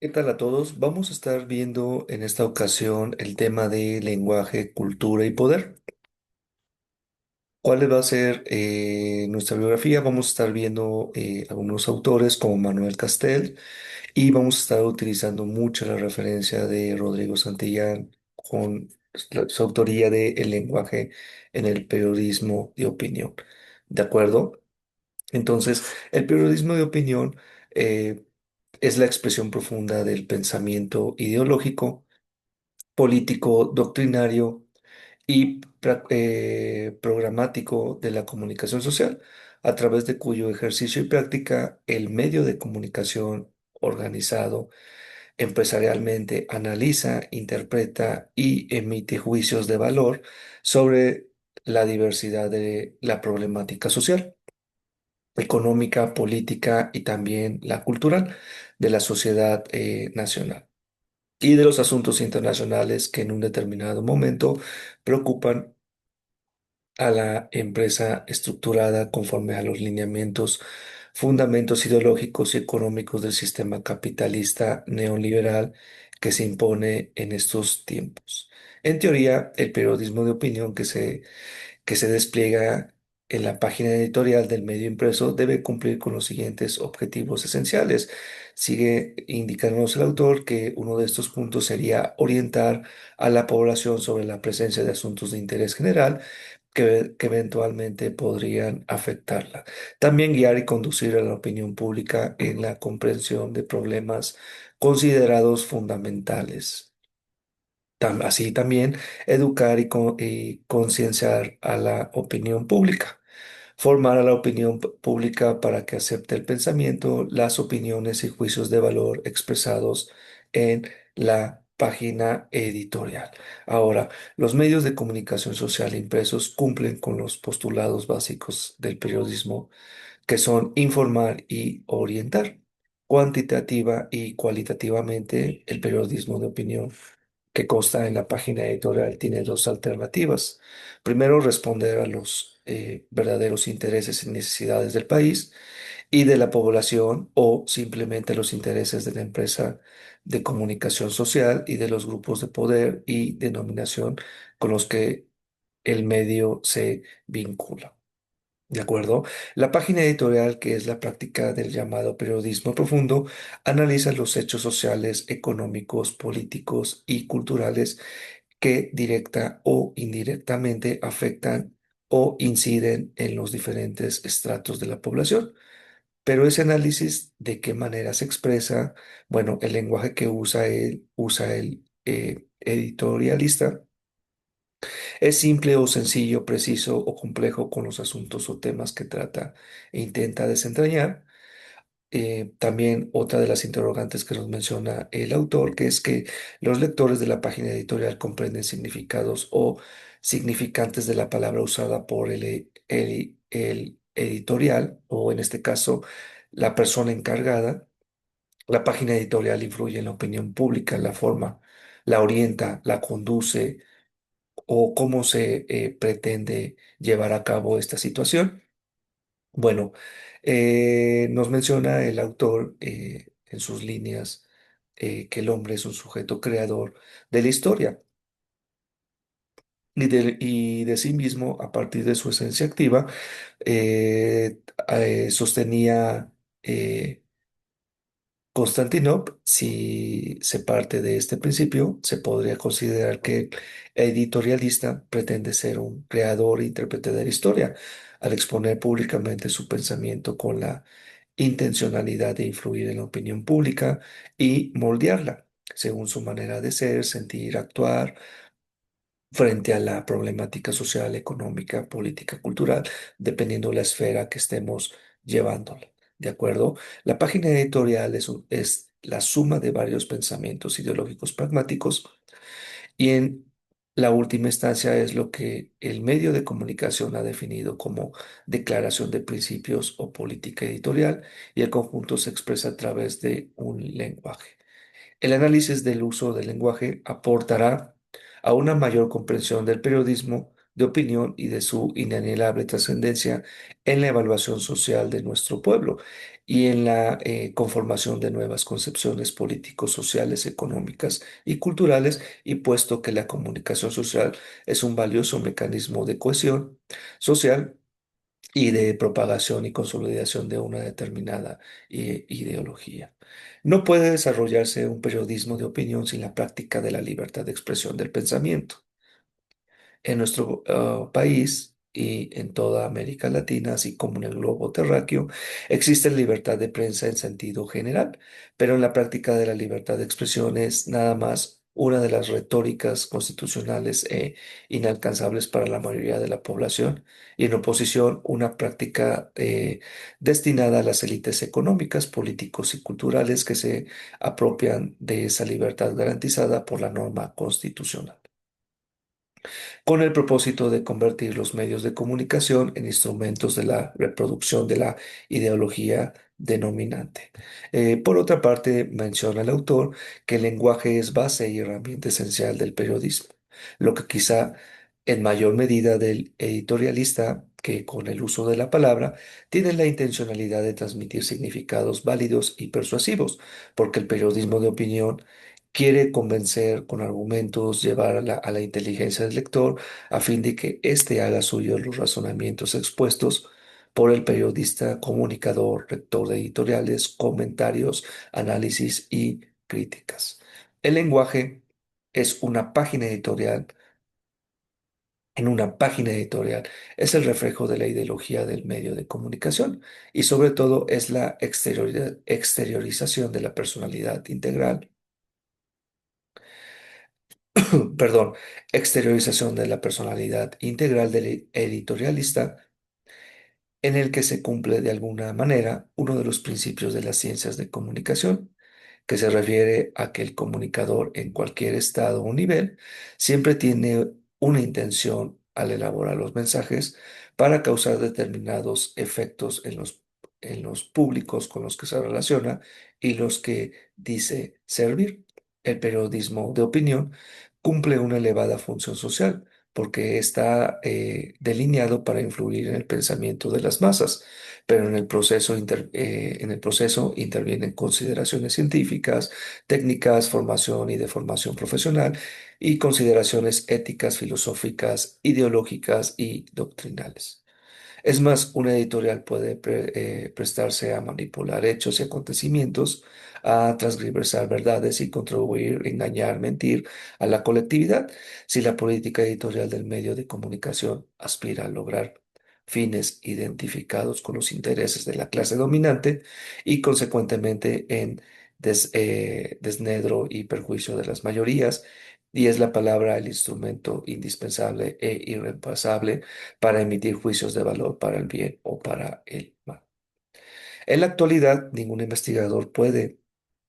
¿Qué tal a todos? Vamos a estar viendo en esta ocasión el tema de lenguaje, cultura y poder. ¿Cuál va a ser nuestra biografía? Vamos a estar viendo algunos autores como Manuel Castel y vamos a estar utilizando mucho la referencia de Rodrigo Santillán con su autoría de El lenguaje en el periodismo de opinión. ¿De acuerdo? Entonces, el periodismo de opinión eh, es la expresión profunda del pensamiento ideológico político, doctrinario y programático de la comunicación social, a través de cuyo ejercicio y práctica el medio de comunicación organizado empresarialmente analiza, interpreta y emite juicios de valor sobre la diversidad de la problemática social, económica, política y también la cultural de la sociedad nacional y de los asuntos internacionales que en un determinado momento preocupan a la empresa estructurada conforme a los lineamientos, fundamentos ideológicos y económicos del sistema capitalista neoliberal que se impone en estos tiempos. En teoría, el periodismo de opinión que se despliega en la página editorial del medio impreso debe cumplir con los siguientes objetivos esenciales. Sigue indicándonos el autor que uno de estos puntos sería orientar a la población sobre la presencia de asuntos de interés general que eventualmente podrían afectarla. También guiar y conducir a la opinión pública en la comprensión de problemas considerados fundamentales. Así también educar y concienciar a la opinión pública, formar a la opinión pública para que acepte el pensamiento, las opiniones y juicios de valor expresados en la página editorial. Ahora, los medios de comunicación social impresos cumplen con los postulados básicos del periodismo, que son informar y orientar. Cuantitativa y cualitativamente, el periodismo de opinión que consta en la página editorial tiene dos alternativas. Primero, responder a los verdaderos intereses y necesidades del país y de la población, o simplemente a los intereses de la empresa de comunicación social y de los grupos de poder y denominación con los que el medio se vincula. ¿De acuerdo? La página editorial, que es la práctica del llamado periodismo profundo, analiza los hechos sociales, económicos, políticos y culturales que directa o indirectamente afectan o inciden en los diferentes estratos de la población. Pero ese análisis, ¿de qué manera se expresa? Bueno, el lenguaje que usa el editorialista es simple o sencillo, preciso o complejo con los asuntos o temas que trata e intenta desentrañar. También otra de las interrogantes que nos menciona el autor, que es que los lectores de la página editorial comprenden significados o significantes de la palabra usada por el editorial, o en este caso, la persona encargada. La página editorial influye en la opinión pública, la forma, la orienta, la conduce o cómo se pretende llevar a cabo esta situación. Bueno, nos menciona el autor en sus líneas que el hombre es un sujeto creador de la historia y de sí mismo a partir de su esencia activa. Sostenía Constantinov. Si se parte de este principio, se podría considerar que el editorialista pretende ser un creador e intérprete de la historia, al exponer públicamente su pensamiento con la intencionalidad de influir en la opinión pública y moldearla según su manera de ser, sentir, actuar frente a la problemática social, económica, política, cultural, dependiendo la esfera que estemos llevándola. ¿De acuerdo? La página editorial es la suma de varios pensamientos ideológicos pragmáticos, y en la última instancia es lo que el medio de comunicación ha definido como declaración de principios o política editorial, y el conjunto se expresa a través de un lenguaje. El análisis del uso del lenguaje aportará a una mayor comprensión del periodismo de opinión y de su inalienable trascendencia en la evaluación social de nuestro pueblo y en la conformación de nuevas concepciones políticos, sociales, económicas y culturales, y puesto que la comunicación social es un valioso mecanismo de cohesión social y de propagación y consolidación de una determinada ideología. No puede desarrollarse un periodismo de opinión sin la práctica de la libertad de expresión del pensamiento. En nuestro país y en toda América Latina, así como en el globo terráqueo, existe libertad de prensa en sentido general, pero en la práctica de la libertad de expresión es nada más una de las retóricas constitucionales e inalcanzables para la mayoría de la población, y en oposición una práctica destinada a las élites económicas, políticos y culturales que se apropian de esa libertad garantizada por la norma constitucional con el propósito de convertir los medios de comunicación en instrumentos de la reproducción de la ideología denominante. Por otra parte, menciona el autor que el lenguaje es base y herramienta esencial del periodismo, lo que quizá en mayor medida del editorialista que con el uso de la palabra tiene la intencionalidad de transmitir significados válidos y persuasivos, porque el periodismo de opinión quiere convencer con argumentos, llevar a la inteligencia del lector a fin de que éste haga suyos los razonamientos expuestos por el periodista, comunicador, lector de editoriales, comentarios, análisis y críticas. El lenguaje es una página editorial. En una página editorial es el reflejo de la ideología del medio de comunicación y sobre todo es la exteriorización de la personalidad integral, perdón, exteriorización de la personalidad integral del editorialista, en el que se cumple de alguna manera uno de los principios de las ciencias de comunicación, que se refiere a que el comunicador en cualquier estado o nivel siempre tiene una intención al elaborar los mensajes para causar determinados efectos en los públicos con los que se relaciona y los que dice servir. El periodismo de opinión cumple una elevada función social porque está delineado para influir en el pensamiento de las masas, pero en el proceso intervienen consideraciones científicas, técnicas, formación y de formación profesional y consideraciones éticas, filosóficas, ideológicas y doctrinales. Es más, una editorial puede prestarse a manipular hechos y acontecimientos, a transgredir verdades y contribuir, engañar, mentir a la colectividad si la política editorial del medio de comunicación aspira a lograr fines identificados con los intereses de la clase dominante y consecuentemente en desnedro y perjuicio de las mayorías, y es la palabra el instrumento indispensable e irreemplazable para emitir juicios de valor para el bien o para el mal. En la actualidad, ningún investigador puede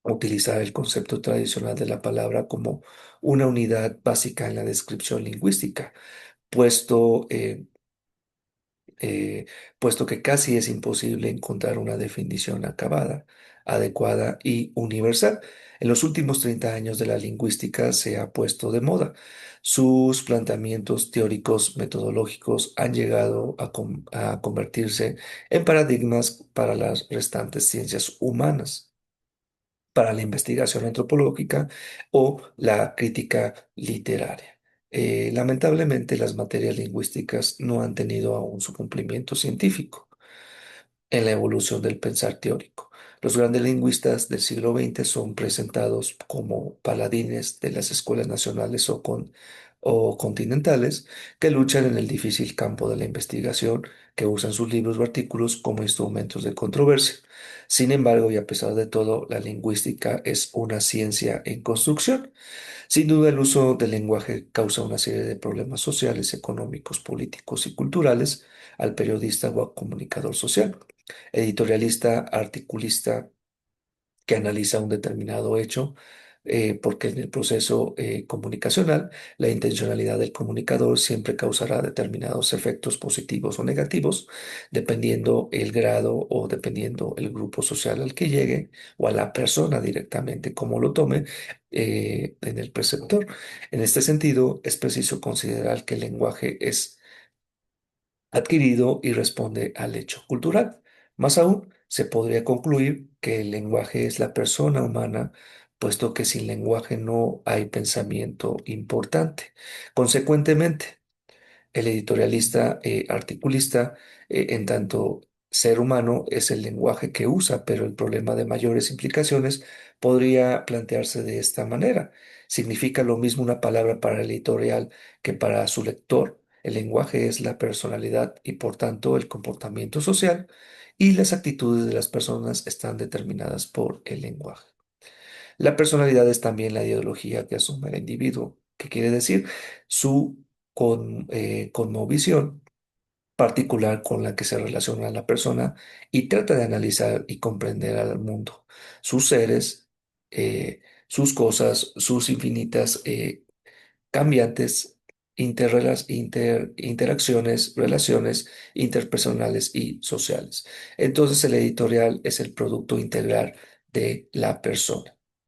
utilizar el concepto tradicional de la palabra como una unidad básica en la descripción lingüística, puesto eh, puesto que casi es imposible encontrar una definición acabada, adecuada y universal. En los últimos 30 años de la lingüística se ha puesto de moda. Sus planteamientos teóricos metodológicos han llegado a convertirse en paradigmas para las restantes ciencias humanas, para la investigación antropológica o la crítica literaria. Lamentablemente, las materias lingüísticas no han tenido aún su cumplimiento científico en la evolución del pensar teórico. Los grandes lingüistas del siglo XX son presentados como paladines de las escuelas nacionales o continentales que luchan en el difícil campo de la investigación, que usan sus libros o artículos como instrumentos de controversia. Sin embargo, y a pesar de todo, la lingüística es una ciencia en construcción. Sin duda, el uso del lenguaje causa una serie de problemas sociales, económicos, políticos y culturales al periodista o al comunicador social, editorialista, articulista que analiza un determinado hecho, porque en el proceso comunicacional la intencionalidad del comunicador siempre causará determinados efectos positivos o negativos, dependiendo el grado o dependiendo el grupo social al que llegue o a la persona directamente, como lo tome en el preceptor. En este sentido, es preciso considerar que el lenguaje es adquirido y responde al hecho cultural. Más aún, se podría concluir que el lenguaje es la persona humana, puesto que sin lenguaje no hay pensamiento importante. Consecuentemente, el editorialista articulista, en tanto ser humano, es el lenguaje que usa, pero el problema de mayores implicaciones podría plantearse de esta manera. ¿Significa lo mismo una palabra para el editorial que para su lector? El lenguaje es la personalidad y por tanto el comportamiento social, y las actitudes de las personas están determinadas por el lenguaje. La personalidad es también la ideología que asume el individuo, que quiere decir su cosmovisión particular con la que se relaciona la persona y trata de analizar y comprender al mundo, sus seres, sus cosas, sus infinitas cambiantes interacciones, relaciones interpersonales y sociales. Entonces el editorial es el producto integral de la persona.